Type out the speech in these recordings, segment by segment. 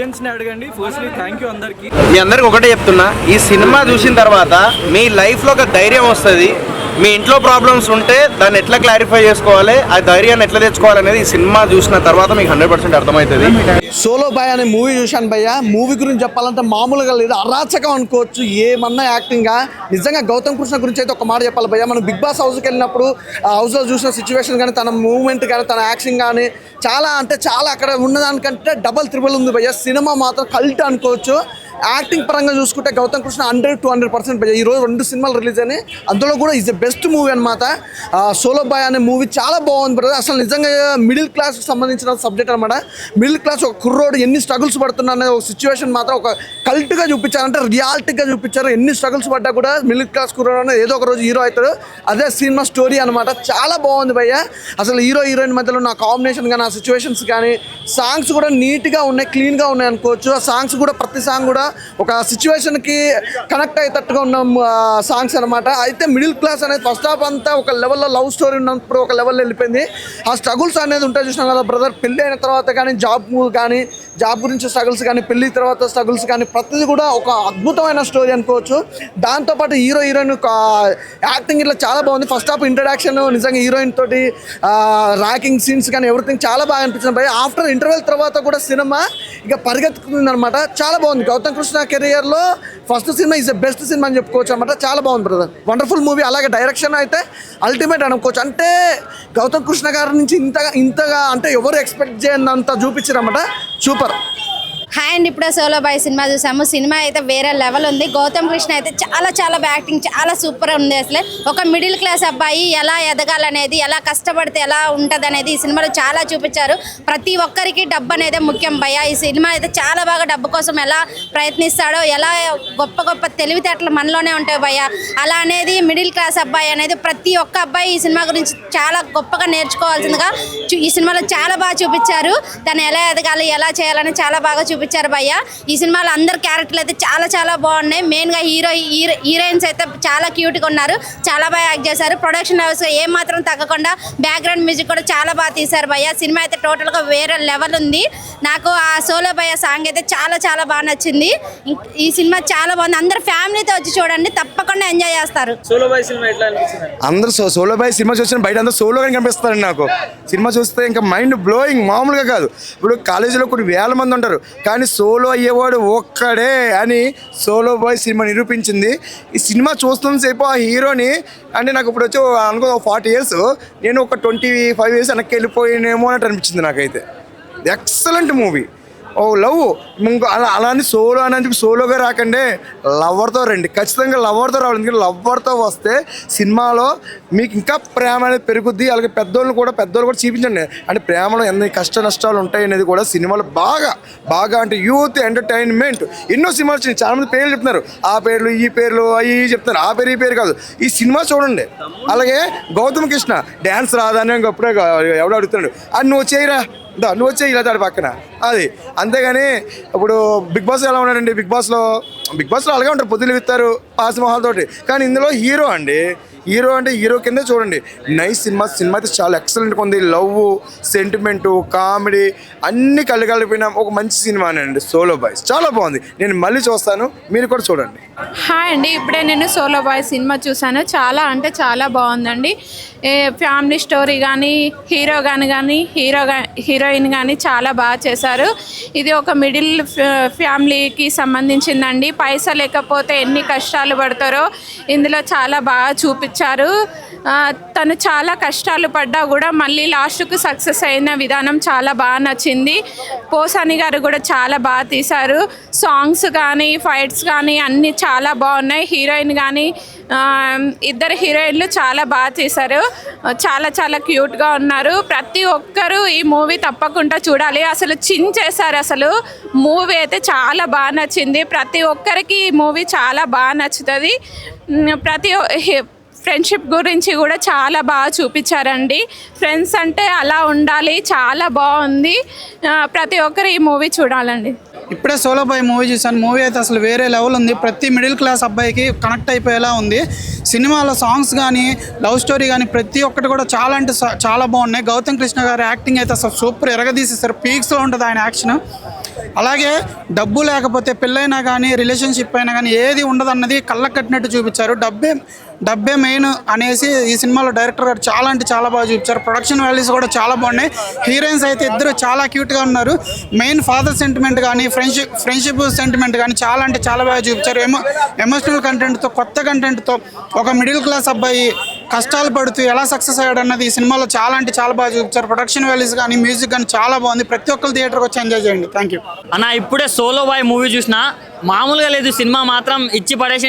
ఆడియన్స్ని అడగండి. Firstly thank you అందరికీ. మీ అందరికి ఒకటే చెప్తున్నా, ఈ సినిమా చూసిన తర్వాత మీ లైఫ్లో ఒక ధైర్యం వస్తుంది. మీ ఇంట్లో ప్రాబ్లమ్స్ ఉంటే దాన్ని ఎట్లా క్లారిఫై చేసుకోవాలి, ఆ ధైర్యాన్ని ఎట్లా తెచ్చుకోవాలనేది ఈ సినిమా చూసిన తర్వాత మీకు 100% అర్థమవుతుంది. సోలో బాయ్ అనే మూవీ చూశాను భయ్య. మూవీ గురించి చెప్పాలంటే మామూలుగా లేదు, అరాచకం అనుకోవచ్చు. ఏమన్నా యాక్టింగ్గా నిజంగా గౌతమ్ కృష్ణ గురించి అయితే ఒక మాట చెప్పాలి భయ్య. మనం బిగ్ బాస్ హౌస్కి వెళ్ళినప్పుడు ఆ హౌస్లో చూసిన సిచ్యువేషన్ కానీ, తన మూవ్మెంట్ కానీ, తన యాక్షన్ కానీ చాలా అంటే చాలా అక్కడ ఉన్నదానికంటే డబల్ త్రిబుల్ ఉంది భయ్య. సినిమా మాత్రం కల్ట్ అనుకోవచ్చు. యాక్టింగ్ పరంగా చూసుకుంటే గౌతమ్ కృష్ణ 100-200% భయ్య. ఈరోజు 2 సినిమాలు రిలీజ్ అయినాయి, అందులో కూడా ఈజ్ ద బెస్ట్ మూవీ అనమాట. సోలో బాయ్ అనే మూవీ చాలా బాగుంది బ్రదర్. అసలు నిజంగా మిడిల్ క్లాస్కి సంబంధించిన సబ్జెక్ట్ అనమాట. మిడిల్ క్లాస్ ఒక కుర్రోడు ఎన్ని స్ట్రగుల్స్ పడుతున్నా అనే ఒక సిచ్యువేషన్ మాత్రం ఒక కల్ట్గా చూపించారు, అంటే రియాలిటీగా చూపించారు. ఎన్ని స్ట్రగుల్స్ పడ్డా కూడా మిడిల్ క్లాస్ కుర్రోడు అనేది ఏదో ఒక రోజు హీరో అవుతాడు. అదే సినిమా స్టోరీ అనమాట. చాలా బాగుంది భయ్య. అసలు హీరో హీరోయిన్ మధ్యలో నా కాంబినేషన్ కానీ, ఆ సిచ్యువేషన్స్ కానీ, సాంగ్స్ కూడా నీట్గా ఉన్నాయి, క్లీన్గా ఉన్నాయి అనుకోవచ్చు. ఆ సాంగ్స్ కూడా ప్రతి సాంగ్ కూడా ఒక సిచ్యువేషన్కి కనెక్ట్ అయ్యేటట్టుగా ఉన్న సాంగ్స్ అనమాట. అయితే మిడిల్ క్లాస్ అనేది ఫస్ట్ హాఫ్ అంతా ఒక లెవెల్లో లవ్ స్టోరీ ఉన్నప్పుడు ఒక లెవెల్లో వెళ్ళిపోయింది. ఆ స్ట్రగుల్స్ అనేది ఉంటాయి చూసినాం కదా బ్రదర్. పెళ్ళి అయిన తర్వాత కానీ, జాబ్ గురించి స్ట్రగుల్స్ కానీ, పెళ్ళి తర్వాత స్ట్రగుల్స్ కానీ, ప్రతిదీ కూడా ఒక అద్భుతమైన స్టోరీ అనుకోవచ్చు. దాంతోపాటు హీరో హీరోయిన్ యాక్టింగ్ ఇట్లా చాలా బాగుంది. ఫస్ట్ హాఫ్ ఇంట్రడక్షన్ నిజంగా హీరోయిన్ తోటి ర్యాకింగ్ సీన్స్ కానీ ఎవ్రీథింగ్ చాలా బాగా అనిపించింది భయ్య. ఆఫ్టర్ ఇంటర్వెల్ తర్వాత కూడా సినిమా ఇక పరిగెత్తుకుంది అనమాట. చాలా బాగుంది. గౌతమ్ కృష్ణ కెరియర్లో first cinema is the best cinema అని చెప్పుకోవచ్చు అనమాట. చాలా బాగుంది బ్రదర్, వండర్ఫుల్ మూవీ. అలాగే డైరెక్షన్ అయితే అల్టిమేట్ అనుకోవచ్చు. అంటే గౌతమ్ కృష్ణ గారి నుంచి ఇంతగా అంటే ఎవరు ఎక్స్పెక్ట్ చేయనంత చూపించారన్నమాట. సూపర్. హాయ్ అండి, ఇప్పుడే సోలో బాయ్ సినిమా చూసాము. సినిమా అయితే వేరే లెవెల్ ఉంది. గౌతమ్ కృష్ణ అయితే చాలా యాక్టింగ్ చాలా సూపర్ ఉంది. అసలు ఒక మిడిల్ క్లాస్ అబ్బాయి ఎలా ఎదగాలనేది, ఎలా కష్టపడితే ఎలా ఉంటుంది అనేది ఈ సినిమాలో చాలా చూపించారు. ప్రతి ఒక్కరికి డబ్బు అనేది ముఖ్యం భయ్య. ఈ సినిమా అయితే చాలా బాగా డబ్బు కోసం ఎలా ప్రయత్నిస్తాడో, ఎలా గొప్ప తెలివితేటలు మనలోనే ఉంటాయి భయ్య. అలా అనేది మిడిల్ క్లాస్ అబ్బాయి అనేది ప్రతి ఒక్క అబ్బాయి ఈ సినిమా గురించి చాలా గొప్పగా నేర్చుకోవాల్సిందిగా ఈ సినిమాలో చాలా బాగా చూపించారు. తను ఎలా ఎదగాలి, ఎలా చేయాలని చాలా బాగా చూపించారు భయ్య. ఈ సినిమాలో అందరు క్యారెక్టర్లు అయితే చాలా బాగున్నాయి. మెయిన్గా హీరోయిన్స్ అయితే చాలా క్యూట్గా ఉన్నారు, చాలా బాగా యాక్ట్ చేశారు. ప్రొడక్షన్ హౌస్ ఏమాత్రం తగ్గకుండా బ్యాక్గ్రౌండ్ మ్యూజిక్ కూడా చాలా బాగా తీశారు భయ్య. సినిమా అయితే టోటల్గా వేరే లెవెల్ ఉంది. నాకు ఆ సోలో భయ్య సాంగ్ అయితే చాలా బాగా నచ్చింది. ఈ సినిమా చాలా బాగుంది. అందరు ఫ్యామిలీతో వచ్చి చూడండి, తప్పకుండా ఎంజాయ్ చేస్తారు. సోలో బాయ్ సినిమా ఎట్లా అనిపించింది? అందరూ సోలో బాయ్ సినిమా చూసిన బయట అందరూ సోలోగా కనిపిస్తారండి. నాకు సినిమా చూస్తే ఇంకా మైండ్ బ్లోయింగ్ మామూలుగా కాదు. ఇప్పుడు కాలేజీలో కొన్ని వేల మంది ఉంటారు, కానీ సోలో అయ్యేవాడు ఒక్కడే అని సోలో బాయ్ సినిమా నిరూపించింది. ఈ సినిమా చూస్తున్నంతసేపు ఆ హీరోని అంటే నాకు ఇప్పుడు వచ్చి అనుకో 40 years, నేను ఒక 25 years వెనక్కి వెళ్ళిపోయినేమో అన్నట్టు అనిపించింది నాకైతే. Excellent movie. లవ్ ఇంకో అలానే సోలో అని సోలోగా రాకండి, లవర్తో రండి. ఖచ్చితంగా లవర్తో రావాలి. ఎందుకంటే లవర్తో వస్తే సినిమాలో మీకు ఇంకా ప్రేమ అనేది పెరుగుద్ది. అలాగే పెద్దోళ్ళు కూడా చూపించండి. అంటే ప్రేమలో ఎన్ని కష్ట నష్టాలు ఉంటాయి అనేది కూడా సినిమాలో బాగా అంటే యూత్ ఎంటర్టైన్మెంట్. ఎన్నో సినిమాలు వచ్చినాయి, చాలామంది పేర్లు చెప్తున్నారు. ఆ పేర్లు ఈ పేర్లు అవి చెప్తున్నారు. ఆ పేరు ఈ పేరు కాదు, ఈ సినిమా చూడండి. అలాగే గౌతమ్ కృష్ణ డ్యాన్స్ రాదని ఇంకప్పుడే ఎవడో అడుగుతున్నాడు, అది నువ్వు చేయరా, నువ్వు వచ్చే ఇలా తాడు పక్కన అది. అంతేగాని ఇప్పుడు బిగ్ బాస్ ఎలా ఉన్నాడండి, బిగ్ బాస్లో అలాగే ఉంటారు, పొద్దులు విత్తారు పాసమోహాలతోటి. కానీ ఇందులో హీరో అంటే హీరో కిందే చూడండి. నైస్ సినిమా అయితే చాలా ఎక్సలెంట్గా ఉంది. లవ్, సెంటిమెంటు, కామెడీ అన్నీ కలిపిన ఒక మంచి సినిమా అండి సోలో బాయ్స్. చాలా బాగుంది. నేను మళ్ళీ చూస్తాను, మీరు కూడా చూడండి. హాయ్ అండి, ఇప్పుడే నేను సోలో బాయ్ సినిమా చూసాను. చాలా బాగుందండి. ఫ్యామిలీ స్టోరీ కానీ, హీరోయిన్ కానీ చాలా బాగా చేశారు. ఇది ఒక మిడిల్ ఫ్యామిలీకి సంబంధించిందండి. పైసా లేకపోతే ఎన్ని కష్టాలు పడతారో ఇందులో చాలా బాగా చూపించారు. తను చాలా కష్టాలు పడ్డా కూడా మళ్ళీ లాస్ట్కు సక్సెస్ అయిన విధానం చాలా బాగా నచ్చింది. పోసాని గారు కూడా చాలా బాగా తీశారు. సాంగ్స్ కానీ, ఫైట్స్ కానీ అన్నీ చాలా బాగున్నాయి. హీరోయిన్ కానీ, ఇద్దరు హీరోయిన్లు చాలా బాగా చేశారు. చాలా క్యూట్గా ఉన్నారు. ప్రతి ఒక్కరూ ఈ మూవీ తప్పకుండా చూడాలి. అసలు చించేశారు. అసలు మూవీ అయితే చాలా బాగా నచ్చింది. ప్రతి ఒక్కరికి ఈ మూవీ చాలా బాగా నచ్చుతుంది. ఫ్రెండ్షిప్ గురించి కూడా చాలా బాగా చూపించారండి. ఫ్రెండ్స్ అంటే అలా ఉండాలి, చాలా బాగుంది. ప్రతి ఒక్కరు ఈ మూవీ చూడాలండి. ఇప్పుడే సోలో బాయ్ మూవీ చూసాను. మూవీ అయితే అసలు వేరే లెవెల్ ఉంది. ప్రతి మిడిల్ క్లాస్ అబ్బాయికి కనెక్ట్ అయిపోయేలా ఉంది. సినిమాలో సాంగ్స్ కానీ, లవ్ స్టోరీ కానీ ప్రతి ఒక్కటి కూడా చాలా అంటే చాలా బాగున్నాయి. గౌతమ్ కృష్ణ గారి యాక్టింగ్ అయితే అసలు సూపర్ ఎరగదీసేసారు. పీక్స్లో ఉంటుంది ఆయన యాక్షన్. అలాగే డబ్బు లేకపోతే పెళ్ళైనా కానీ రిలేషన్షిప్ అయినా కానీ ఏది ఉండదన్నది కళ్ళకు కట్టినట్టు చూపించారు. డబ్బే మెయిన్ అనేసి ఈ సినిమాలో డైరెక్టర్ గారు చాలా అంటే చాలా బాగా చూపించారు. ప్రొడక్షన్ వాల్యూస్ కూడా చాలా బాగున్నాయి. హీరోయిన్స్ అయితే ఇద్దరు చాలా క్యూట్గా ఉన్నారు. మెయిన్ ఫాదర్ సెంటిమెంట్ కానీ ఫ్రెండ్షిప్ సెంటిమెంట్ కానీ చాలా అంటే చాలా బాగా చూపించారు. ఎమోషనల్ కంటెంట్తో కొత్త కంటెంట్తో ఒక మిడిల్ క్లాస్ అబ్బాయి కష్టాలు పడుతూ ఎలా సక్సెస్ అయ్యాడు అన్నది ఈ సినిమాలో చాలా అంటే చాలా బాగా చూపించారు. ప్రొడక్షన్ వాల్యూస్ కానీ మ్యూజిక్ కానీ చాలా బాగుంది. ప్రతి ఒక్కరు థియేటర్కి వచ్చి ఎంజాయ్ చేయండి. థ్యాంక్ యూ అన్న. ఇప్పుడే సోలో బాయ్ మూవీ చూసిన, మామూలుగా లేదు సినిమా మాత్రం ఇచ్చి పడేసి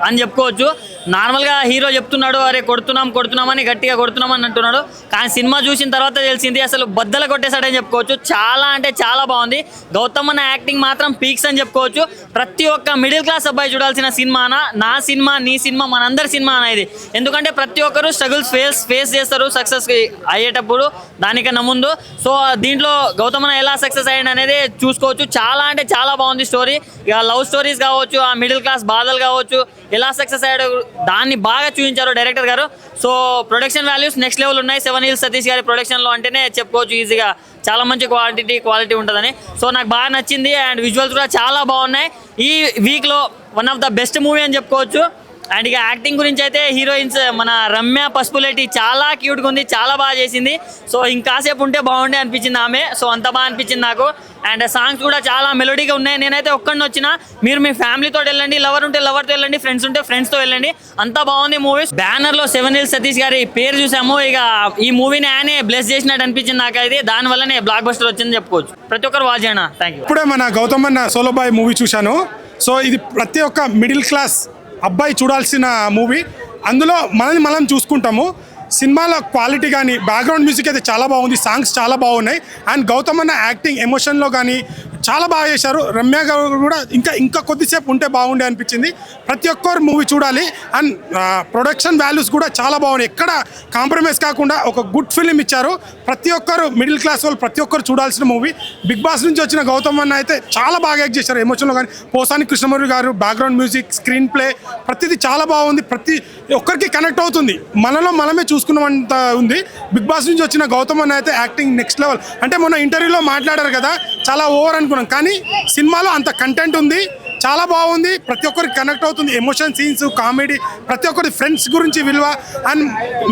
అని చెప్పుకోవచ్చు. నార్మల్గా హీరో చెప్తున్నాడు అరే కొడుతున్నామని గట్టిగా కొడుతున్నామని అంటున్నాడు, కానీ సినిమా చూసిన తర్వాత తెలిసింది అసలు బద్దలు కొట్టేశాడని చెప్పుకోవచ్చు. చాలా అంటే చాలా బాగుంది. గౌతమ్ అన్న యాక్టింగ్ మాత్రం పీక్స్ అని చెప్పుకోవచ్చు. ప్రతి ఒక్క మిడిల్ క్లాస్ అబ్బాయి చూడాల్సిన సినిమానా, నా సినిమా నీ సినిమా మనందరి సినిమా అనేది. ఎందుకంటే ప్రతి ఒక్కరు స్ట్రగుల్స్ ఫేస్ చేస్తారు సక్సెస్ అయ్యేటప్పుడు దానికన్నా ముందు. సో దీంట్లో గౌతమ్ అన్న ఎలా సక్సెస్ అయ్యాడు అనేది చూసుకోవచ్చు. చాలా అంటే చాలా బాగుంది స్టోరీ. ఇక లవ్ స్టోరీస్ కావచ్చు, ఆ మిడిల్ క్లాస్ బాధలు కావచ్చు, ఎలా సక్సెస్ అయ్యాడు దాన్ని బాగా చూపించారు డైరెక్టర్ గారు. So production values next level ఉన్నాయి. 7 Hills సతీష్ గారి ప్రొడక్షన్లో అంటేనే చెప్పుకోవచ్చు ఈజీగా చాలా మంచి క్వాలిటీ ఉంటుందని. సో నాకు బాగా నచ్చింది. అండ్ విజువల్స్ కూడా చాలా బాగున్నాయి. ఈ వీక్లో one of the best movie అని చెప్పుకోవచ్చు. అండ్ ఇక యాక్టింగ్ గురించి అయితే హీరోయిన్స్ మన రమ్య పసుపులేటి చాలా క్యూట్గా ఉంది, చాలా బాగా చేసింది. సో ఇంకాసేపు ఉంటే బాగుండే అనిపించింది ఆమె. సో అంత బాగా అనిపించింది నాకు. అండ్ సాంగ్స్ కూడా చాలా మెలోడీగా ఉన్నాయి. నేనైతే ఒక్కడిని వచ్చిన, మీరు మీ ఫ్యామిలీతో వెళ్ళండి, లవర్ ఉంటే లవర్తో వెళ్ళండి, ఫ్రెండ్స్ ఉంటే ఫ్రెండ్స్తో వెళ్ళండి, అంతా బాగుంది మూవీస్. బ్యానర్లో 7 Hills సతీష్ గారి పేరు చూసాము. ఇక ఈ మూవీని ఆయనే బ్లెస్ చేసినట్టు అనిపించింది నాకైతే. దానివల్లనే బ్లాక్ బస్టర్ వచ్చిందని చెప్పుకోవచ్చు. ప్రతి ఒక్కరు వాచ్ చేయనా. Thank you. ఇప్పుడే మన గౌతమ్ అన్న సోలో బాయ్ మూవీ చూశాను. సో ఇది ప్రతి ఒక్క మిడిల్ క్లాస్ అబ్బాయి చూడాల్సిన మూవీ. అందులో మనల్ని మనం చూసుకుంటాము. సినిమాలో క్వాలిటీ కానీ బ్యాక్గ్రౌండ్ మ్యూజిక్ అయితే చాలా బాగుంది, సాంగ్స్ చాలా బాగున్నాయి. అండ్ గౌతమ్ అన్న యాక్టింగ్ ఎమోషన్లో కానీ చాలా బాగా చేశారు. రమ్య గారు కూడా ఇంకా కొద్దిసేపు ఉంటే బాగుండే అనిపించింది. ప్రతి ఒక్కరు మూవీ చూడాలి. అండ్ ప్రొడక్షన్ వాల్యూస్ కూడా చాలా బాగున్నాయి. ఎక్కడ కాంప్రమైజ్ కాకుండా ఒక గుడ్ ఫిలిం ఇచ్చారు. ప్రతి ఒక్కరు మిడిల్ క్లాస్ వాళ్ళు ప్రతి ఒక్కరు చూడాల్సిన మూవీ. బిగ్ బాస్ నుంచి వచ్చిన గౌతమ్ అన్న అయితే చాలా బాగా యాక్ట్ చేశారు ఎమోషన్లో కానీ. పోసాని కృష్ణమురళి గారు బ్యాక్గ్రౌండ్ మ్యూజిక్, స్క్రీన్ ప్లే ప్రతిదీ చాలా బాగుంది. ప్రతి ఒక్కరికి కనెక్ట్ అవుతుంది. మనలో మనమే చూసుకున్నంత ఉంది. బిగ్ బాస్ నుంచి వచ్చిన గౌతమ్ అన్న అయితే యాక్టింగ్ నెక్స్ట్ లెవెల్. అంటే మొన్న ఇంటర్వ్యూలో మాట్లాడారు కదా, చాలా ఓవర్ అనుకున్నాం, కానీ సినిమాలో అంత కంటెంట్ ఉంది, చాలా బాగుంది. ప్రతి ఒక్కరికి కనెక్ట్ అవుతుంది. ఎమోషన్ సీన్స్, కామెడీ, ప్రతి ఒక్కరి ఫ్రెండ్స్ గురించి విలువ అండ్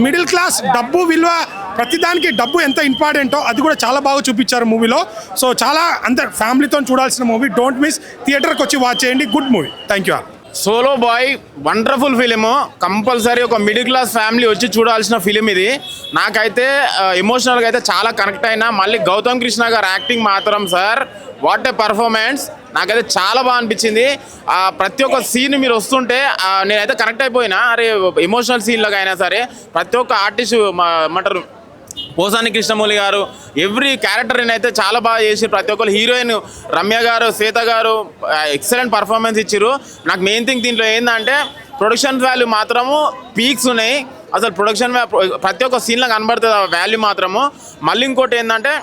మిడిల్ క్లాస్ డబ్బు విలువ, ప్రతిదానికి డబ్బు ఎంత ఇంపార్టెంటో అది కూడా చాలా బాగా చూపించారు మూవీలో. సో చాలా అందరు ఫ్యామిలీతో చూడాల్సిన మూవీ. డోంట్ మిస్, థియేటర్కి వచ్చి వాచ్ చేయండి. Good movie. Thank you. Solo Boy wonderful film. Compulsory ఒక మిడిల్ క్లాస్ ఫ్యామిలీ వచ్చి చూడాల్సిన ఫిలిం ఇది. నాకైతే ఎమోషనల్గా అయితే చాలా కనెక్ట్ అయినా. మళ్ళీ గౌతమ్ కృష్ణ గారు యాక్టింగ్ మాత్రం సార్ వాట్ ఏ పర్ఫార్మెన్స్. నాకైతే చాలా బాగా అనిపించింది. ప్రతి ఒక్క సీన్ మీరు వస్తుంటే నేనైతే కనెక్ట్ అయిపోయినా. అరే ఎమోషనల్ సీన్లకు అయినా సరే ప్రతి ఒక్క ఆర్టిస్ట్ ఏమంటారు పోసాని కృష్ణమూర్తి గారు ఎవ్రీ క్యారెక్టర్ని అయితే చాలా బాగా చేసి ప్రతి ఒక్కరు. హీరోయిన్ రమ్య గారు, శ్వేత గారు ఎక్సలెంట్ పర్ఫార్మెన్స్ ఇచ్చారు. నాకు మెయిన్ థింగ్ దీంట్లో ఏంటంటే ప్రొడక్షన్ వాల్యూ మాత్రము పీక్స్ ఉన్నాయి. అసలు ప్రొడక్షన్ ప్రతి ఒక్క సీన్లో కనబడుతుంది ఆ వాల్యూ మాత్రము. మళ్ళీ ఇంకోటి ఏంటంటే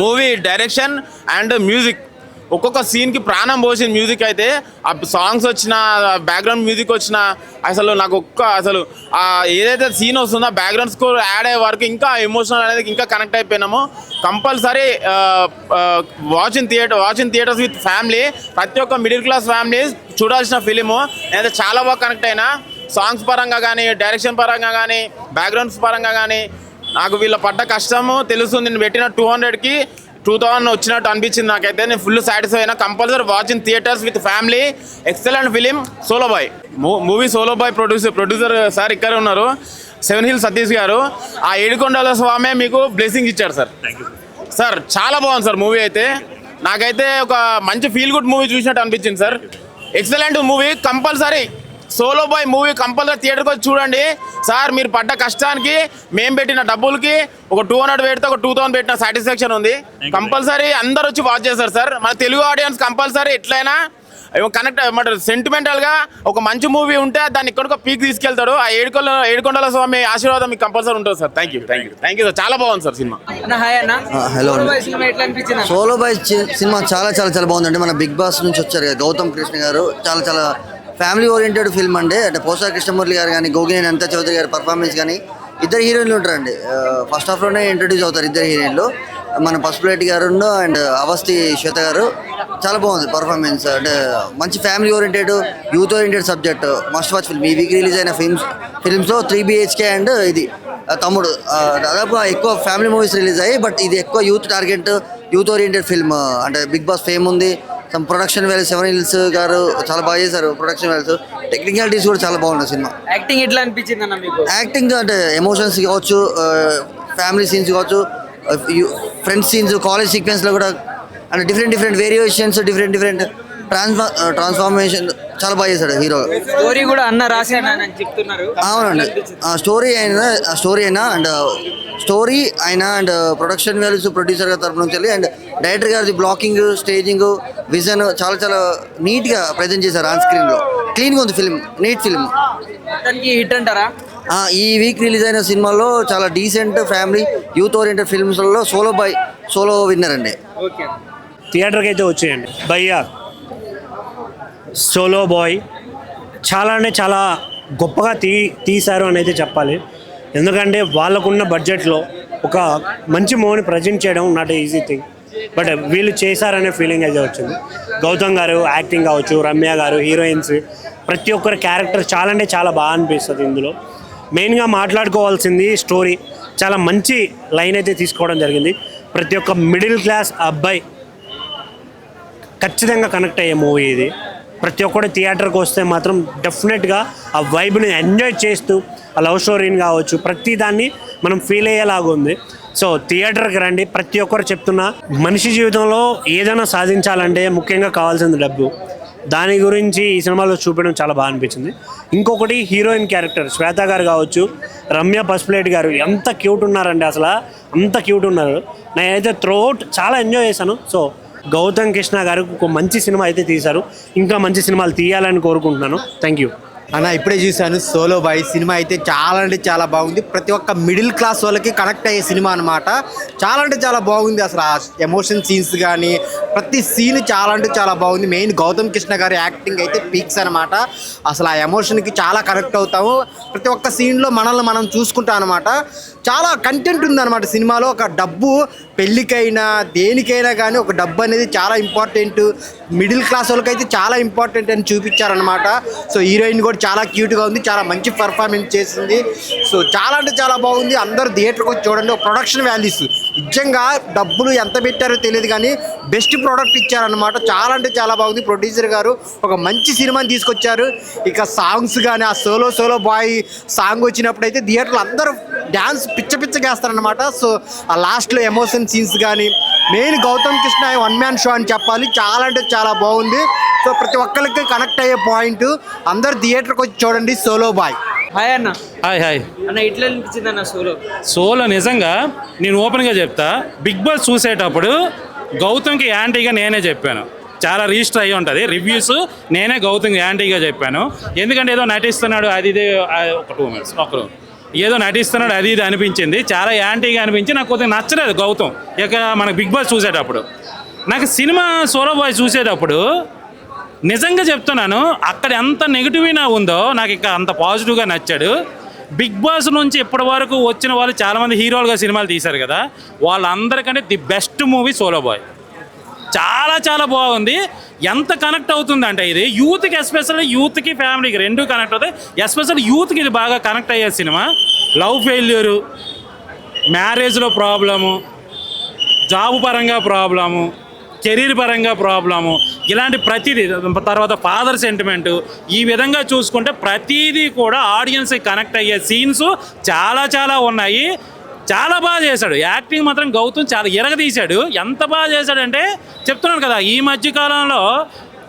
మూవీ డైరెక్షన్ అండ్ మ్యూజిక్. ఒక్కొక్క సీన్కి ప్రాణం పోసిన మ్యూజిక్ అయితే. ఆ సాంగ్స్ వచ్చిన, బ్యాక్గ్రౌండ్ మ్యూజిక్ వచ్చిన, అసలు నాకు అసలు ఏదైతే సీన్ వస్తుందో బ్యాక్గ్రౌండ్ స్కోర్ యాడ్ అయ్యే వరకు ఇంకా ఎమోషనల్ అనేది ఇంకా కనెక్ట్ అయిపోయినాము. Compulsory watch in theatres with family. ప్రతి ఒక్క మిడిల్ క్లాస్ ఫ్యామిలీ చూడాల్సిన ఫిలిము. నేనైతే చాలా బాగా కనెక్ట్ అయినా. సాంగ్స్ పరంగా కానీ, డైరెక్షన్ పరంగా కానీ, బ్యాక్గ్రౌండ్స్ పరంగా కానీ నాకు వీళ్ళ పడ్డ కష్టము తెలుస్తుంది. నేను పెట్టిన 200కి 2000 వచ్చినట్టు అనిపించింది నాకైతే. నేను ఫుల్ సాటిస్ఫై అయినా. Compulsory watch in theatres with family. Excellent film Solo Boy movie. Solo Boy producer sir ఇక్కడ ఉన్నారు, 7 Hills సతీష్ గారు. ఆ ఏడుకొండల స్వామి మీకు బ్లెస్సింగ్ ఇచ్చాడు సార్. సార్ చాలా బాగుంది సార్ మూవీ అయితే. నాకైతే ఒక మంచి ఫీల్ గుడ్ మూవీ చూసినట్టు అనిపించింది sir. Excellent movie. Compulsory Solo Boy movie compulsory థియేటర్కి వచ్చి చూడండి సార్. మీరు పడ్డ కష్టానికి మేము పెట్టిన డబ్బులకి ఒక 200 పెడితే ఒక 2000 పెట్టిన సాటిస్ఫాక్షన్ ఉంది. కంపల్సరీ అందరు వచ్చి వాచ్ చేస్తారు సార్. మన తెలుగు ఆడియన్స్ కంపల్సరీ ఎట్లయినా కనెక్ట్ ఏమంటారు సెంటిమెంటల్గా ఒక మంచి మూవీ ఉంటే దాన్ని ఇక్కడికి పీక్ తీసుకెళ్తాడు. ఆ ఏడుకొండల స్వామి ఆశీర్వాదం మీకు కంపల్సరీ ఉంటుంది సార్. Thank you sir. చాలా బాగుంది సార్ సినిమా. హలో, సోలో బాయ్ సినిమా చాలా చాలా చాలా బాగుందండి. మన బిగ్ బాస్ నుంచి వచ్చారు కదా గౌతమ్ కృష్ణ గారు. చాలా చాలా ఫ్యామిలీ ఓరియంటెడ్ ఫిల్మ్ అండి. అంటే పోసాని కృష్ణమురళి గారు కానీ, గోగినేని అనితా చౌదరి గారి పర్ఫార్మెన్స్ కానీ, ఇద్దరు హీరోయిన్లు ఉంటారండి. ఫస్ట్ హాఫ్లోనే ఇంట్రడ్యూస్ అవుతారు ఇద్దరు హీరోయిన్లు. మన పసుపులేటి గారు అండ్ అవస్థి శ్వేత గారు చాలా బాగుంది పర్ఫార్మెన్స్. అంటే మంచి family oriented, youth oriented subject, must watch film. ఈ వీక్ రిలీజ్ అయిన ఫిల్మ్స్లో 3 BHK అండ్ ఇది తమ్ముడు దాదాపు ఎక్కువ ఫ్యామిలీ మూవీస్ రిలీజ్ అయ్యాయి. బట్ ఇది ఎక్కువ youth target, youth oriented film. అంటే బిగ్ బాస్ ఫేమ్ ఉంది, సమ్ ప్రొడక్షన్ వాల్యూస్, 7 Hills గారు చాలా బాగా చేశారు ప్రొడక్షన్ వాల్యూస్, టెక్నికాలిటీస్ కూడా చాలా బాగున్నాయి సినిమా. యాక్టింగ్ ఎట్లా అనిపించింది అన్న మీకు? యాక్టింగ్ అంటే ఎమోషన్స్ కావచ్చు, ఫ్యామిలీ సీన్స్ కావచ్చు, ఫ్రెండ్స్ సీన్స్, కాలేజ్ సీక్వెన్స్లో కూడా అంటే డిఫరెంట్ వేరియేషన్స్, డిఫరెంట్ ట్రాన్స్ఫార్మేషన్ చాలా బాగా చేశాడు హీరో. స్టోరీ కూడా అన్న రాశానని చెప్తున్నారు. అవునండి, స్టోరీ అయినా అండ్ ప్రొడక్షన్ వాల్యూస్ ప్రొడ్యూసర్ గారి తరపు నుంచి అండ్ డైరెక్టర్ గారి బ్లాకింగ్, స్టేజింగ్, విజన్ చాలా నీట్గా ప్రజెంట్ చేశారు ఆన్ స్క్రీన్లో. క్లీన్గా ఉంది ఫిల్మ్, నీట్ ఫిల్మ్. హిట్ అంటారా? ఈ వీక్ రిలీజ్ అయిన సినిమాలో చాలా డీసెంట్ ఫ్యామిలీ యూత్ ఓరియంటెడ్ ఫిల్మ్స్లలో సోలో విన్నర్ అండి. ఓకే, థియేటర్కి అయితే వచ్చేయండి. భయ్యా సోలో బాయ్ చాలా గొప్పగా తీశారు అని అయితే చెప్పాలి. ఎందుకంటే వాళ్ళకున్న బడ్జెట్లో ఒక మంచి మూవీని ప్రజెంట్ చేయడం నాట్ ఈజీ థింగ్. బట్ వీళ్ళు చేశారనే ఫీలింగ్ అయితే వచ్చింది. గౌతమ్ గారు యాక్టింగ్ కావచ్చు, రమ్య గారు, హీరోయిన్స్, ప్రతి ఒక్కరి క్యారెక్టర్ చాలా బాగా అనిపిస్తుంది. ఇందులో మెయిన్గా మాట్లాడుకోవాల్సింది స్టోరీ. చాలా మంచి లైన్ అయితే తీసుకోవడం జరిగింది. ప్రతి ఒక్క మిడిల్ క్లాస్ అబ్బాయి ఖచ్చితంగా కనెక్ట్ అయ్యే మూవీ ఇది. ప్రతి ఒక్కటి థియేటర్కి వస్తే మాత్రం డెఫినెట్గా ఆ వైబ్ని ఎంజాయ్ చేస్తూ ఆ లవ్ స్టోరీని కావచ్చు ప్రతి దాన్ని మనం ఫీల్ అయ్యేలాగా ఉంది. సో థియేటర్కి రండి. ప్రతి ఒక్కరు చెప్తున్నా, మనిషి జీవితంలో ఏదైనా సాధించాలంటే ముఖ్యంగా కావాల్సింది డబ్బు. దాని గురించి ఈ సినిమాలో చూపించడం చాలా బాగా అనిపించింది. ఇంకొకటి హీరోయిన్ క్యారెక్టర్ శ్వేత గారు కావచ్చు, రమ్య పసుపులేటి గారు ఎంత క్యూట్ ఉన్నారండి, అసలు అంత క్యూట్ ఉన్నారు. నేనైతే త్రూఅవుట్ చాలా ఎంజాయ్ చేశాను. సో గౌతమ్ కృష్ణ గారు ఒక మంచి సినిమా అయితే తీశారు. ఇంకా మంచి సినిమాలు తీయాలని కోరుకుంటున్నాను. థ్యాంక్ యూ అన్న. ఇప్పుడే చూశాను సోలో బాయ్ సినిమా, అయితే చాలా బాగుంది. ప్రతి ఒక్క మిడిల్ క్లాస్ వాళ్ళకి కనెక్ట్ అయ్యే సినిమా అనమాట. చాలా బాగుంది. అసలు ఆ ఎమోషన్ సీన్స్ కానీ ప్రతి సీన్ చాలా బాగుంది. మెయిన్ గౌతమ్ కృష్ణ గారి యాక్టింగ్ అయితే పీక్స్ అనమాట. అసలు ఆ ఎమోషన్కి చాలా కనెక్ట్ అవుతాము. ప్రతి ఒక్క సీన్లో మనల్ని మనం చూసుకుంటాం అనమాట. చాలా కంటెంట్ ఉందన్నమాట సినిమాలో. ఒక డబ్బు పెళ్ళికైనా దేనికైనా కానీ ఒక డబ్బు అనేది చాలా ఇంపార్టెంట్. మిడిల్ క్లాస్ వాళ్ళకైతే చాలా ఇంపార్టెంట్ అని చూపించారనమాట. సో హీరోయిన్ కూడా చాలా క్యూట్గా ఉంది, చాలా మంచి పర్ఫార్మెన్స్ చేసింది. సో చాలా బాగుంది. అందరూ థియేటర్కి వచ్చి చూడండి. ప్రొడక్షన్ వాల్యూస్ నిజంగా డబ్బులు ఎంత పెట్టారో తెలియదు కానీ బెస్ట్ ప్రోడక్ట్ ఇచ్చారనమాట. చాలా బాగుంది. ప్రొడ్యూసర్ గారు ఒక మంచి సినిమాని తీసుకొచ్చారు. ఇక సాంగ్స్ కానీ ఆ సోలో బాయ్ సాంగ్ వచ్చినప్పుడు అయితే థియేటర్లో అందరూ డ్యాన్స్ పిచ్చగా వేస్తారనమాట. సో ఆ లాస్ట్లో ఎమోషన్ సీన్స్ కానీ main Gautam Krishna one man show అని చెప్పాలి. చాలా బాగుంది. సో ప్రతి ఒక్కరికి కనెక్ట్ అయ్యే పాయింట్. అందరు థియేటర్కి వచ్చి చూడండి సోలో బాయ్. హాయ్ అన్న. హాయ్ అన్న, ఎట్లా అనిపించింది అన్న సోలో? నిజంగా నేను ఓపెన్గా చెప్తా, బిగ్ బాస్ చూసేటప్పుడు గౌతమ్కి యాంటీగా నేనే చెప్పాను. చాలా రిజిస్టర్ అయ్యి ఉంటుంది రివ్యూస్. నేనే గౌతమ్కి యాంటీగా చెప్పాను. ఎందుకంటే ఏదో నటిస్తున్నాడు అది ఇదే, ఒక 2 minutes ఏదో నటిస్తున్నాడు అది ఇది అనిపించింది. చాలా యాంటీగా అనిపించి నాకు కొద్దిగా నచ్చలేదు గౌతమ్. ఇక మనకు బిగ్ బాస్ చూసేటప్పుడు నాకు సినిమా సోలో బాయ్ చూసేటప్పుడు నిజంగా చెప్తున్నాను, అక్కడ ఎంత నెగిటివ్గా ఉందో నాకు ఇక అంత పాజిటివ్గా నచ్చాడు. బిగ్ బాస్ నుంచి ఇప్పటి వరకు వచ్చిన వాళ్ళు చాలామంది హీరోలుగా సినిమాలు తీశారు కదా, వాళ్ళందరికంటే the best movie solo boy. చాలా బాగుంది. ఎంత కనెక్ట్ అవుతుందంటే ఇది యూత్కి, ఎస్పెషల్లీ యూత్కి ఫ్యామిలీకి రెండు కనెక్ట్ అవుతాయి. ఎస్పెషల్లీ యూత్కి ఇది బాగా కనెక్ట్ అయ్యే సినిమా. లవ్ ఫెయిల్యూరు, మ్యారేజ్లో ప్రాబ్లము, జాబ్ పరంగా ప్రాబ్లము, కెరీర్ పరంగా ప్రాబ్లము, ఇలాంటి ప్రతిదీ, తర్వాత ఫాదర్ సెంటిమెంటు, ఈ విధంగా చూసుకుంటే ప్రతిదీ కూడా ఆడియన్స్కి కనెక్ట్ అయ్యే సీన్స్ చాలా ఉన్నాయి. చాలా బాగా చేశాడు. యాక్టింగ్ మాత్రం గౌతమ్ చాలా ఎరగదీశాడు. ఎంత బాగా చేశాడంటే చెప్తున్నాను కదా, ఈ మధ్యకాలంలో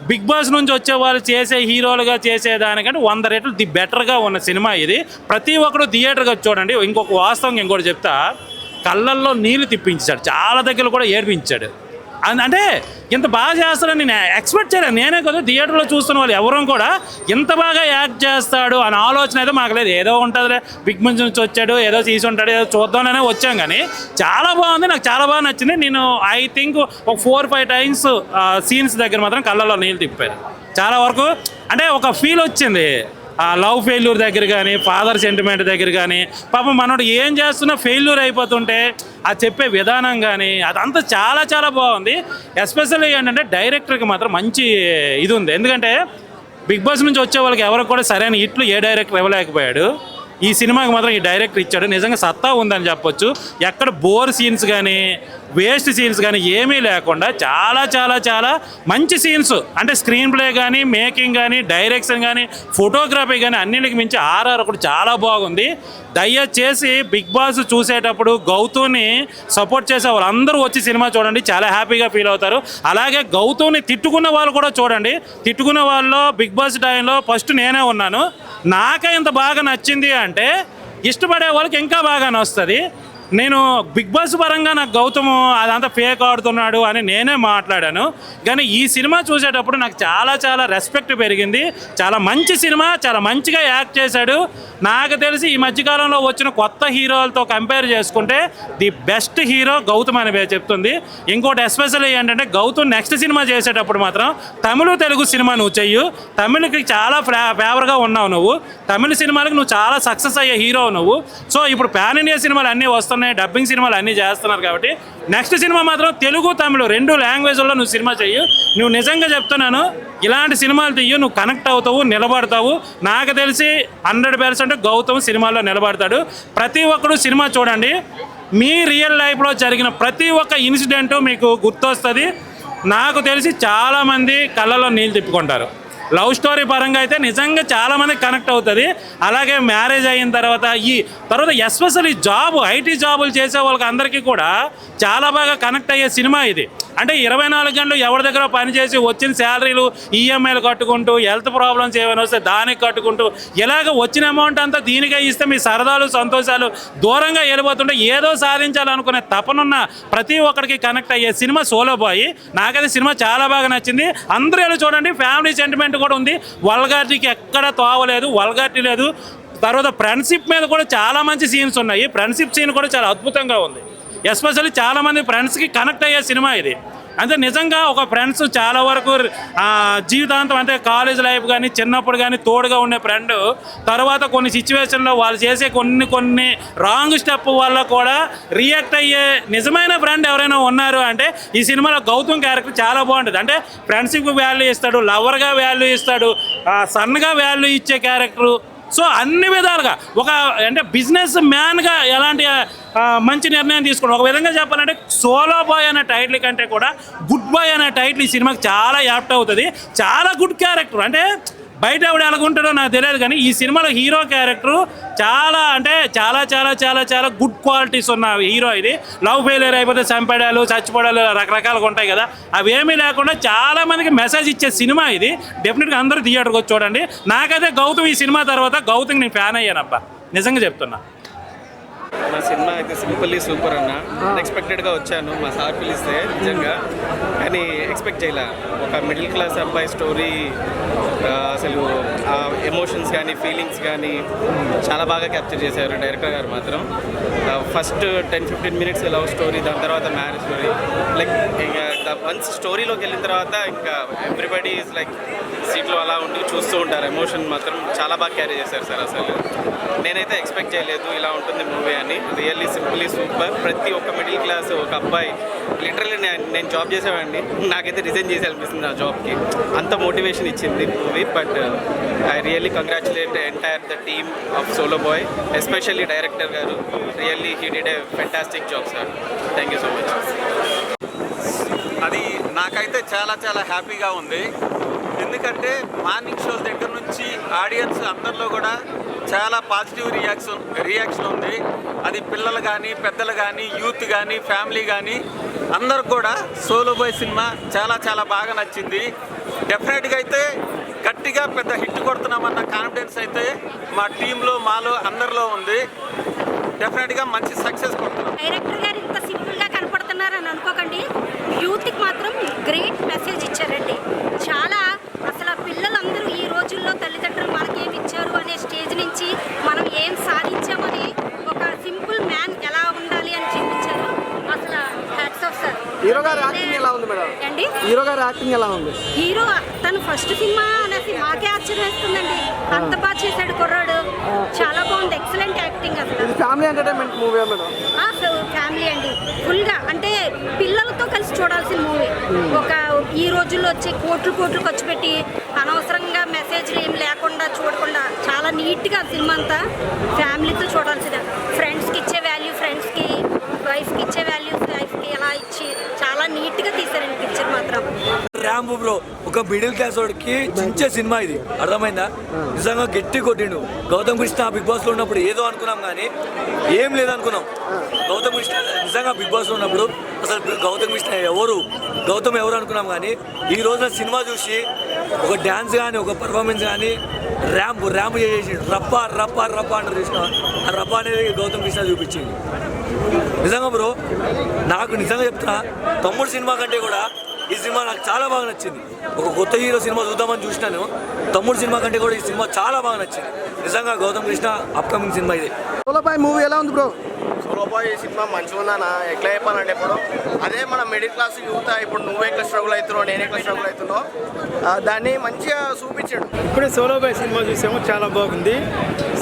బిగ్ బాస్ నుంచి వచ్చే వాళ్ళు చేసే హీరోలుగా చేసేదానికంటే 100 రెట్లు ది బెటర్గా ఉన్న సినిమా ఇది. ప్రతి ఒక్కరు థియేటర్గా చూడండి. ఇంకొక వాస్తవం ఇంకోటి చెప్తా, కళ్ళల్లో నీళ్లు తిప్పించాడు, చాలా దగ్గర కూడా ఏడ్పించాడు. అంటే ఇంత బాగా చేస్తాడని నేను ఎక్స్పెక్ట్ చేయలేదు. నేనే కదా థియేటర్లో చూస్తున్న వాళ్ళు ఎవరూ కూడా ఇంత బాగా యాక్ట్ చేస్తాడు అని ఆలోచన అయితే మాకు లేదు. ఏదో ఉంటుందిలే, బిగ్ బాస్ నుంచి వచ్చాడు, ఏదో తీసి ఉంటాడు, ఏదో చూద్దామనే వచ్చాం. కానీ చాలా బాగుంది, నాకు చాలా బాగా నచ్చింది. నేను ఐ థింక్ ఒక 4-5 టైమ్స్ సీన్స్ దగ్గర మాత్రం కళ్ళలో నీళ్ళు తిప్పారు. చాలా వరకు అంటే ఒక ఫీల్ వచ్చింది. ఆ లవ్ ఫెయిల్యూర్ దగ్గర కానీ ఫాదర్ సెంటిమెంట్ దగ్గర కానీ పాపం మనోడు ఏం చేస్తున్నా ఫెయిల్యూర్ అయిపోతుంటే అది చెప్పే విధానం కానీ అదంతా చాలా చాలా బాగుంది. ఎస్పెషల్లీ ఏంటంటే డైరెక్టర్కి మాత్రం మంచి ఇది ఉంది. ఎందుకంటే బిగ్ బాస్ నుంచి వచ్చే వాళ్ళకి ఎవరికి కూడా సరైన హిట్లు ఏ డైరెక్టర్ ఇవ్వలేకపోయాడు. ఈ సినిమాకి మాత్రం ఈ డైరెక్టర్ ఇచ్చాడు. నిజంగా సత్తా ఉందని చెప్పొచ్చు. ఎక్కడ బోర్ సీన్స్ కానీ వేస్ట్ సీన్స్ కానీ ఏమీ లేకుండా చాలా చాలా చాలా మంచి సీన్స్, అంటే స్క్రీన్ ప్లే కానీ మేకింగ్ కానీ డైరెక్షన్ కానీ ఫోటోగ్రఫీ కానీ అన్నిటికి మించి ఆర్ఆర్ ఒకటి చాలా బాగుంది. దయచేసి బిగ్ బాస్ చూసేటప్పుడు గౌతమ్ని సపోర్ట్ చేసే వాళ్ళందరూ వచ్చి సినిమా చూడండి, చాలా హ్యాపీగా ఫీల్ అవుతారు. అలాగే గౌతమ్ని తిట్టుకున్న వాళ్ళు కూడా చూడండి. తిట్టుకున్న వాళ్ళలో బిగ్ బాస్ టైంలో ఫస్ట్ నేనే ఉన్నాను. నాకే ఇంత బాగా నచ్చింది అంటే ఇష్టపడే వాళ్ళకి ఇంకా బాగా నచ్చుతుంది. నేను బిగ్ బాస్ పరంగా నాకు గౌతమ్ అదంతా ఫేక్ ఆడుతున్నాడు అని నేనే మాట్లాడాను. కానీ ఈ సినిమా చూసేటప్పుడు నాకు చాలా చాలా రెస్పెక్ట్ పెరిగింది. చాలా మంచి సినిమా, చాలా మంచిగా యాక్ట్ చేశాడు. నాకు తెలిసి ఈ మధ్యకాలంలో వచ్చిన కొత్త హీరోలతో కంపేర్ చేసుకుంటే ది బెస్ట్ హీరో గౌతమ్ అని చెప్తుంది. ఇంకోటి ఎస్పెషల్లీ ఏంటంటే గౌతమ్ నెక్స్ట్ సినిమా చేసేటప్పుడు మాత్రం తమిళ తెలుగు సినిమా నువ్వు చెయ్యు. తమిళకి చాలా ఫేవర్గా ఉన్నావు నువ్వు. తమిళ సినిమాలకు నువ్వు చాలా సక్సెస్ అయ్యే హీరో నువ్వు. సో ఇప్పుడు పాన్ ఇండియా సినిమాలు అన్నీ వస్తున్నాయి, డబ్బింగ్ సినిమాలు అన్నీ చేస్తున్నారు. కాబట్టి నెక్స్ట్ సినిమా మాత్రం తెలుగు తమిళ 2 లాంగ్వేజ్లో నువ్వు సినిమా చెయ్యు. నువ్వు నిజంగా చెప్తున్నాను, ఇలాంటి సినిమాలు తీయు, నువ్వు కనెక్ట్ అవుతావు, నిలబడతావు. నాకు తెలిసి 100% గౌతమ్ సినిమాల్లో నిలబడతాడు. ప్రతి ఒక్కరు సినిమా చూడండి. మీ రియల్ లైఫ్లో జరిగిన ప్రతి ఒక్క ఇన్సిడెంటు మీకు గుర్తొస్తుంది. నాకు తెలిసి చాలామంది కళ్ళలో నీళ్ళు తిప్పుకుంటారు. లవ్ స్టోరీ పరంగా అయితే నిజంగా చాలామంది కనెక్ట్ అవుతుంది. అలాగే మ్యారేజ్ అయిన తర్వాత ఎస్పెషల్లీ ఐటీ జాబులు చేసే వాళ్ళకి అందరికీ కూడా చాలా బాగా కనెక్ట్ అయ్యే సినిమా ఇది. అంటే 24 గంటలు ఎవరి దగ్గర పనిచేసి వచ్చిన శాలరీలు ఈఎంఐలు కట్టుకుంటూ, హెల్త్ ప్రాబ్లమ్స్ ఏమైనా వస్తే దానికి కట్టుకుంటూ, ఇలాగ వచ్చిన అమౌంట్ అంతా దీనికే ఇస్తే మీ సరదాలు సంతోషాలు దూరంగా వెళ్ళిపోతుంటే ఏదో సాధించాలనుకునే తపనున్న ప్రతి ఒక్కరికి కనెక్ట్ అయ్యే సినిమా సోలో బాయ్. నాకైతే సినిమా చాలా బాగా నచ్చింది. అందరూ వెళ్ళి చూడండి. ఫ్యామిలీ సెంటిమెంట్ కూడా ఉంది. వల్గారిటీకి ఎక్కడ తోవలేదు, వల్గారిటీ లేదు. తర్వాత ఫ్రెండ్షిప్ మీద కూడా చాలా మంచి సీన్స్ ఉన్నాయి. ఫ్రెండ్షిప్ సీన్ కూడా చాలా అద్భుతంగా ఉంది. ఎస్పెషల్లీ చాలామంది ఫ్రెండ్స్కి కనెక్ట్ అయ్యే సినిమా ఇది. అంటే నిజంగా ఒక ఫ్రెండ్స్ చాలా వరకు జీవితాంతం, అంటే కాలేజ్ లైఫ్ కానీ చిన్నప్పుడు కానీ తోడుగా ఉండే ఫ్రెండ్ తర్వాత కొన్ని సిచ్యువేషన్లో వాళ్ళు చేసే కొన్ని రాంగ్ స్టెప్ వల్ల కూడా రియాక్ట్ అయ్యే నిజమైన ఫ్రెండ్ ఎవరైనా ఉన్నారు అంటే ఈ సినిమాలో గౌతమ్ క్యారెక్టర్ చాలా బాగుంటుంది. అంటే ఫ్రెండ్షిప్ వాల్యూ ఇస్తాడు, లవర్గా వాల్యూ ఇస్తాడు, సన్గా వాల్యూ ఇచ్చే క్యారెక్టరు. సో అన్ని విధాలుగా ఒక అంటే బిజినెస్ మ్యాన్గా ఎలాంటి మంచి నిర్ణయం తీసుకోండి. ఒక విధంగా చెప్పాలంటే సోలో బాయ్ అనే టైటిల్ కంటే కూడా గుడ్ బాయ్ అనే టైటిల్ ఈ సినిమాకి చాలా యాప్ట్ అవుతుంది. చాలా గుడ్ క్యారెక్టర్. అంటే బయట ఎవడు ఎలాగుంటాడో నాకు తెలియదు కానీ ఈ సినిమాలో హీరో క్యారెక్టరు చాలా అంటే చాలా చాలా చాలా చాలా గుడ్ క్వాలిటీస్ ఉన్న హీరో ఇది. లవ్ ఫెయిలియర్ అయిపోతే చంపడాలు చచ్చిపోవడాలు రకరకాలుగా ఉంటాయి కదా, అవేమీ లేకుండా చాలా మందికి మెసేజ్ ఇచ్చే సినిమా ఇది. డెఫినెట్గా అందరూ థియేటర్కి వచ్చి చూడండి. నాకైతే గౌతమ్ ఈ సినిమా తర్వాత గౌతమ్ నేను ఫ్యాన్ అయ్యానబ్బా, నిజంగా చెప్తున్నా. మా సినిమా అయితే సింపుల్లీ సూపర్ అన్న. అన్ఎక్స్పెక్టెడ్గా వచ్చాను, మా సార్ పిలిస్తే నిజంగా, కానీ ఎక్స్పెక్ట్ చేయలే. ఒక మిడిల్ క్లాస్ అబ్బాయి స్టోరీ, అసలు ఆ ఎమోషన్స్ కానీ ఫీలింగ్స్ కానీ చాలా బాగా క్యాప్చర్ చేశారు డైరెక్టర్ గారు మాత్రం. ఫస్ట్ 10-15 మినిట్స్ లవ్ స్టోరీ, దాని తర్వాత మ్యారేజ్ స్టోరీ. లైక్ ఇంకా వన్స్ స్టోరీలోకి వెళ్ళిన తర్వాత ఇంకా ఎవ్రీబడి ఈజ్ లైక్ సీట్లో అలా ఉండి చూస్తూ ఉంటారు. ఎమోషన్ మాత్రం చాలా బాగా క్యారీ చేశారు సార్. అసలు నేనైతే ఎక్స్పెక్ట్ చేయలేదు ఇలా ఉంటుంది మూవీ అని. Really simply super. ప్రతి ఒక్క మిడిల్ క్లాస్ ఒక అబ్బాయి, లిటరల్లీ నేను జాబ్ చేసేవాడిని, నాకైతే రిజైన్ చేసి అనిపిస్తుంది ఆ జాబ్కి. అంత మోటివేషన్ ఇచ్చింది movie. But I really congratulate entire the team of solo boy, especially director గారు. Really he did a fantastic job sir. Thank you so much. అది నాకైతే చాలా చాలా హ్యాపీగా ఉంది. ఎందుకంటే మార్నింగ్ షో దగ్గర నుంచి ఆడియన్స్ అందరిలో కూడా చాలా పాజిటివ్ రియాక్షన్ ఉంది. అది పిల్లలు కానీ పెద్దలు కానీ యూత్ కానీ ఫ్యామిలీ కానీ అందరికి కూడా సోలో బాయ్ సినిమా చాలా చాలా బాగా నచ్చింది. డెఫినెట్గా అయితే గట్టిగా పెద్ద హిట్ కొడుతున్నామన్న కాన్ఫిడెన్స్ అయితే మా టీంలో మాలో అందరిలో ఉంది. డెఫినెట్గా మంచి సక్సెస్ కొడుతున్నాం. డైరెక్టర్ గారు ఇంత సింపుల్గా కనపడుతున్నారని అనుకోకండి. యూత్కి మాత్రం గ్రేట్ మెసేజ్ ఇచ్చారండి. చాలా అసలు పిల్లలందరూ ఈ రోజుల్లో తల్లిదండ్రులు మనకేమి ఇచ్చారు అనే స్టేజ్ నుంచి మనం ఏం సాధించామని ఒక సింపుల్ మ్యాన్ ఎలా ఉండాలి అని చూపించారు. అసలు హ్యాట్స్ ఆఫ్ సార్. హీరో గారి యాక్టింగ్ ఎలా ఉంది మేడం? అండి హీరో గారి యాక్టింగ్ ఎలా ఉంది? హీరో తను ఫస్ట్ సినిమా అనేసి మాకే ఆశ్చర్యం వేస్తుందండి. అంత బాగా చేశాడు కుర్రాడు, చాలా బాగుంది, ఎక్సలెంట్ యాక్టింగ్ అసలు. Family entertainment movie madam. Family అండి, ఫుల్గా అంటే పిల్లలతో కలిసి చూడాల్సిన మూవీ. ఒక ఈ రోజుల్లో వచ్చే కోట్లు ఖర్చు పెట్టి అనవసరంగా మెసేజ్లు ఏం లేకుండా చూడకుండా చాలా నీట్గా సినిమా అంతా ఫ్యామిలీతో చూడాల్సిందే. ఫ్రెండ్స్కి ఇచ్చే వాల్యూ ఫ్రెండ్స్కి, వైఫ్కి ఇచ్చే వాల్యూ వైఫ్కి ఎలా ఇచ్చి చాలా నీట్గా తీశారండి పిక్చర్ మాత్రం. ర్యాంబో బ్రో ఒక మిడిల్ క్లాస్ వాడికి చించే సినిమా ఇది, అర్థమైందా? నిజంగా గట్టి కొట్టిండు. గౌతమ్ కృష్ణ బిగ్ బాస్లో ఉన్నప్పుడు ఏదో అనుకున్నాం కానీ ఏం లేదనుకున్నాం. గౌతమ్ కృష్ణ నిజంగా బిగ్ బాస్లో ఉన్నప్పుడు అసలు గౌతమ్ కృష్ణ గౌతమ్ ఎవరు అనుకున్నాం కానీ ఈ రోజున సినిమా చూసి ఒక డ్యాన్స్ కానీ ఒక పర్ఫార్మెన్స్ కానీ ర్యాంప్ చేసి రప్ప అంటారు చూసిన, ఆ రప్ప అనేది గౌతమ్ కృష్ణ చూపించింది. నిజంగా బ్రో నాకు నిజంగా చెప్తున్నా, తమ్ముడు సినిమా కంటే కూడా ఈ సినిమా నాకు చాలా బాగా నచ్చింది. ఒక కొత్త హీరో సినిమా చూద్దామని చూసినాను, తమ్ముడు సినిమా కంటే కూడా ఈ సినిమా చాలా బాగా నచ్చింది. నిజంగా గౌతమ్ కృష్ణ అప్కమింగ్ సినిమా ఇది. సోలో బాయ్ మూవీ ఎలా ఉంది బ్రో? సోలో బాయ్ సినిమా మంచిగా ఉందన్న. ఎట్లా చెప్పాలంటే ఇప్పుడు అదే మన మిడిల్ క్లాస్ యూత్, ఇప్పుడు నువ్వే ఎట్లా స్ట్రగుల్ అవుతున్నావు, నేను ఎట్లా స్ట్రగుల్ అవుతున్నావు, దాన్ని మంచిగా చూపించాడు. ఇప్పుడే సోలో బాయ్ సినిమా చూసాము, చాలా బాగుంది.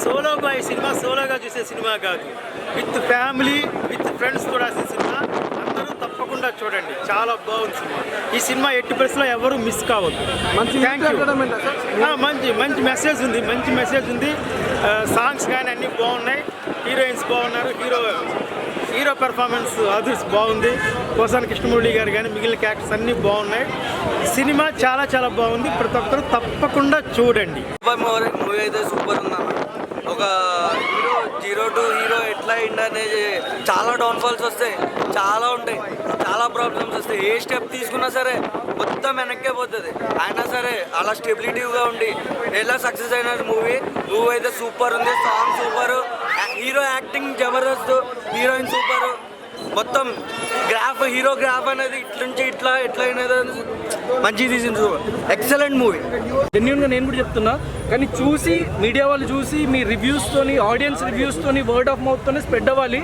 సోలో బాయ్ సినిమా సోలోగా చూసే సినిమా కాదు, విత్ ఫ్యామిలీ విత్ ఫ్రెండ్స్ చూడాల్సిన సినిమా. అందరూ తప్పకుండా చూడండి, చాలా బాగుంది సినిమా. ఈ సినిమా ఎట్టి పరిస్థితుల్లో ఎవరు మిస్ కావద్దు. Thank you. మంచి మెసేజ్ ఉంది. సాంగ్స్ కానీ అన్నీ బాగున్నాయి, హీరోయిన్స్ బాగున్నారు, హీరో పెర్ఫార్మెన్స్ అదర్స్ బాగుంది. కోసాని కృష్ణమురళి గారు కానీ మిగిలిన క్యారెక్టర్స్ అన్నీ బాగున్నాయి. సినిమా చాలా బాగుంది, ప్రతి ఒక్కరు తప్పకుండా చూడండి. మూవీ అయితే సూపర్ ఉందన్న. ఒక హీరో టు హీరో ఎట్లా అయింది అనేది చాలా డౌన్ఫాల్స్ వస్తాయి, చాలా ఉంటాయి, చాలా ప్రాబ్లమ్స్ వస్తాయి. ఏ స్టెప్ తీసుకున్నా సరే మొత్తం వెనక్కే పోతుంది. అయినా సరే అలా స్టెబిలిటీగా ఉండి ఎలా సక్సెస్ అయిన మూవీ అయితే సూపర్ ఉంది. Song super, hero acting Jabardasth, heroine super, మొత్తం హీరో గ్రాఫ్ అనేది ఇట్లుంచి ఎట్లా అయినది మంచిగా తీసింది. Excellent movie. జెన్యూన్గా నేను కూడా చెప్తున్నా, కానీ చూసి మీడియా వాళ్ళు చూసి మీ రివ్యూస్తోని, ఆడియన్స్ రివ్యూస్తోని, వర్డ్ ఆఫ్ మౌత్తోని స్ప్రెడ్ అవ్వాలి.